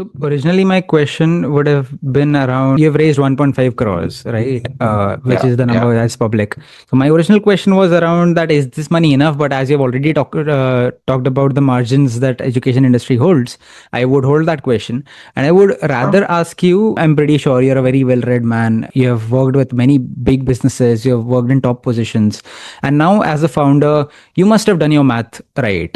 So originally my question would have been around, you have raised 1.5 crores, right? Which Yeah, is the yeah. number that's public. So my original question was around that, is this money enough? But as you've already talked about the margins that education industry holds, I would hold that question. And I would rather ask you, I'm pretty sure you're a very well-read man. You have worked with many big businesses. You have worked in top positions. And now as a founder, you must have done your math right.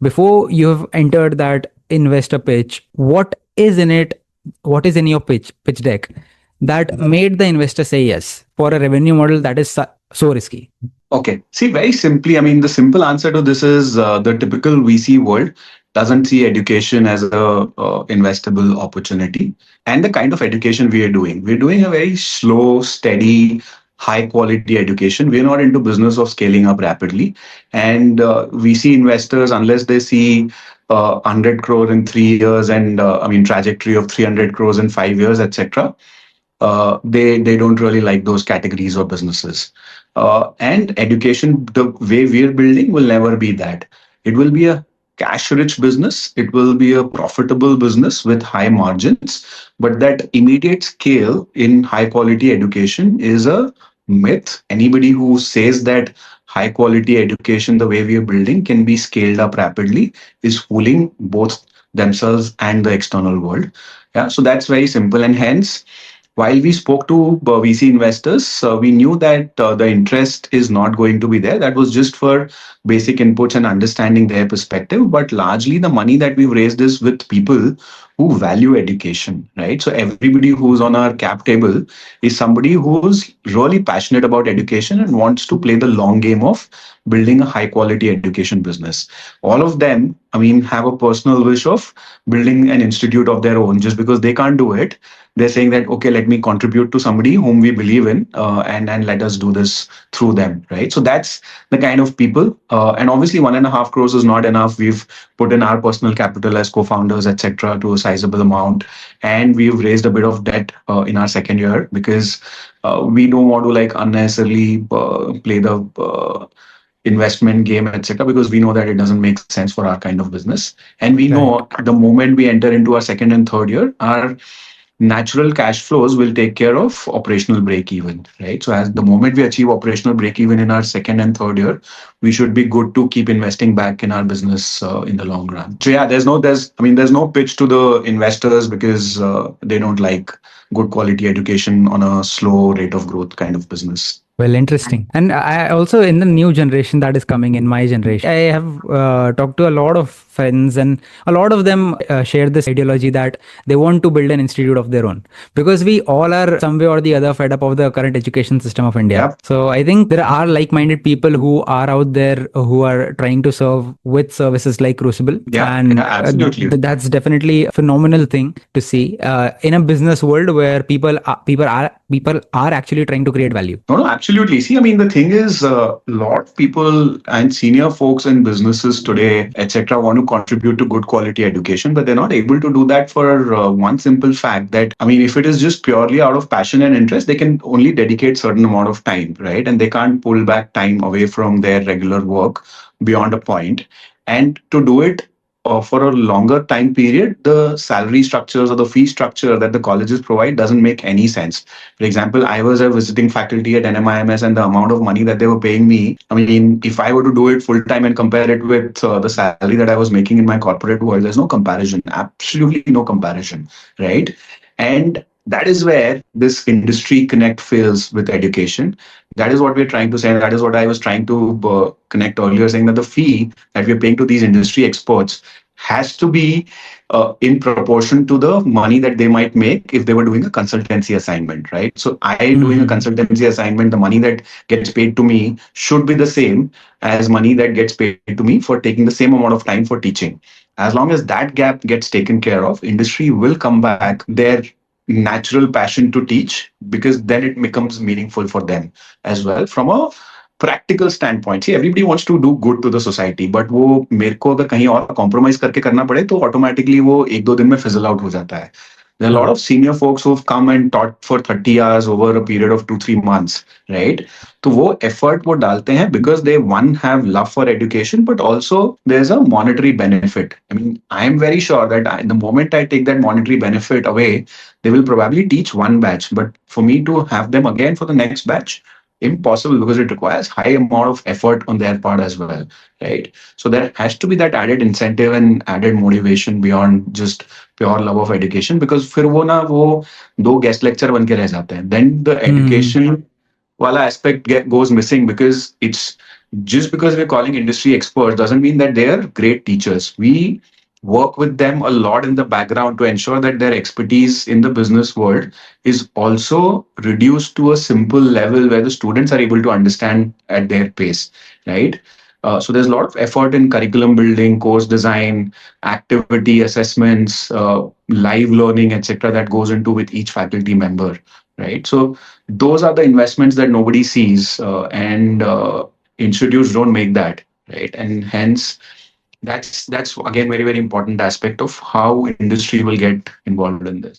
Before you have entered that investor pitch, what is in your pitch deck that made the investor say yes for a revenue model that is so risky? Okay. See, very simply, I mean, the simple answer to this is the typical VC world doesn't see education as a investable opportunity. And the kind of education we're doing a very slow, steady, high quality education. We're not into business of scaling up rapidly. And VC investors, unless they see 100 crore in 3 years and I mean trajectory of 300 crores in 5 years, etc., they don't really like those categories of businesses. And education, the way we're building, will never be that. It will be a cash-rich business. It will be a profitable business with high margins. But that immediate scale in high-quality education is a myth. Anybody who says that high-quality education, the way we are building, can be scaled up rapidly is fooling both themselves and the external world. Yeah, so that's very simple, and hence while we spoke to VC investors, we knew that the interest is not going to be there. That was just for basic inputs and understanding their perspective. But largely, the money that we've raised is with people who value education, right? So everybody who's on our cap table is somebody who's really passionate about education and wants to play the long game of building a high quality education business. All of them, I mean, have a personal wish of building an institute of their own. Just because they can't do it, they're saying that, okay, let me contribute to somebody whom we believe in, and let us do this through them, right? So that's the kind of people. And obviously 1.5 crores is not enough. We've put in our personal capital as co-founders, etc., to a sizable amount, and we've raised a bit of debt in our second year because we don't want to like unnecessarily play the investment game, etc., because we know that it doesn't make sense for our kind of business. And we know the moment we enter into our second and third year, our natural cash flows will take care of operational break even, right? So as the moment we achieve operational break even in our second and third year, we should be good to keep investing back in our business in the long run. So yeah, there's no pitch to the investors because they don't like good quality education on a slow rate of growth kind of business. Well, interesting. And I also, in the new generation that is coming, in my generation, I have talked to a lot of friends, and a lot of them share this ideology that they want to build an institute of their own, because we all are some way or the other fed up of the current education system of India. Yep. So I think there are like-minded people who are out there who are trying to serve with services like Crucible. Yeah, and yeah, absolutely. That's definitely a phenomenal thing to see in a business world where people are actually trying to create value. No, absolutely. See, I mean, the thing is, a lot of people and senior folks in businesses today, etc., want to contribute to good quality education, but they're not able to do that for one simple fact that, I mean, if it is just purely out of passion and interest, they can only dedicate certain amount of time, right? And they can't pull back time away from their regular work beyond a point. And to do it for a longer time period, the salary structures or the fee structure that the colleges provide doesn't make any sense. For example, I was a visiting faculty at NMIMS, and the amount of money that they were paying me, I mean, if I were to do it full time and compare it with the salary that I was making in my corporate world, there's no comparison, absolutely no comparison, right? And that is where this industry connect fails with education. That is what we're trying to say. That is what I was trying to connect earlier, saying that the fee that we're paying to these industry experts has to be in proportion to the money that they might make if they were doing a consultancy assignment, right? So doing a consultancy assignment, the money that gets paid to me should be the same as money that gets paid to me for taking the same amount of time for teaching. As long as that gap gets taken care of, industry will come back their natural passion to teach, because then it becomes meaningful for them as well from a practical standpoint. See, everybody wants to do good to the society, but वो मेरे को अगर कहीं और compromise करके करना पड़े तो automatically वो 1-2 दिन में fizzle out हो जाता है. There are a lot of senior folks who've come and taught for 30 hours over a period of 2-3 months, right? तो वो effort वो डालते हैं because they one have love for education, but also there's a monetary benefit. I mean, I am very sure that the moment I take that monetary benefit away, they will probably teach one batch. But for me to have them again for the next batch, impossible, because it requires high amount of effort on their part as well, right? So there has to be that added incentive and added motivation beyond just pure love of education, because फिर वो ना वो दो guest lecture बन के रह जाते हैं, then the education wala aspect goes missing, because it's just because we're calling industry experts doesn't mean that they're great teachers. We work with them a lot in the background to ensure that their expertise in the business world is also reduced to a simple level where the students are able to understand at their pace, right? So there's a lot of effort in curriculum building, course design, activity assessments, live learning, etc., that goes into with each faculty member, right? So those are the investments that nobody sees, and institutes don't make that, right? And hence that's again very, very important aspect of how industry will get involved in this.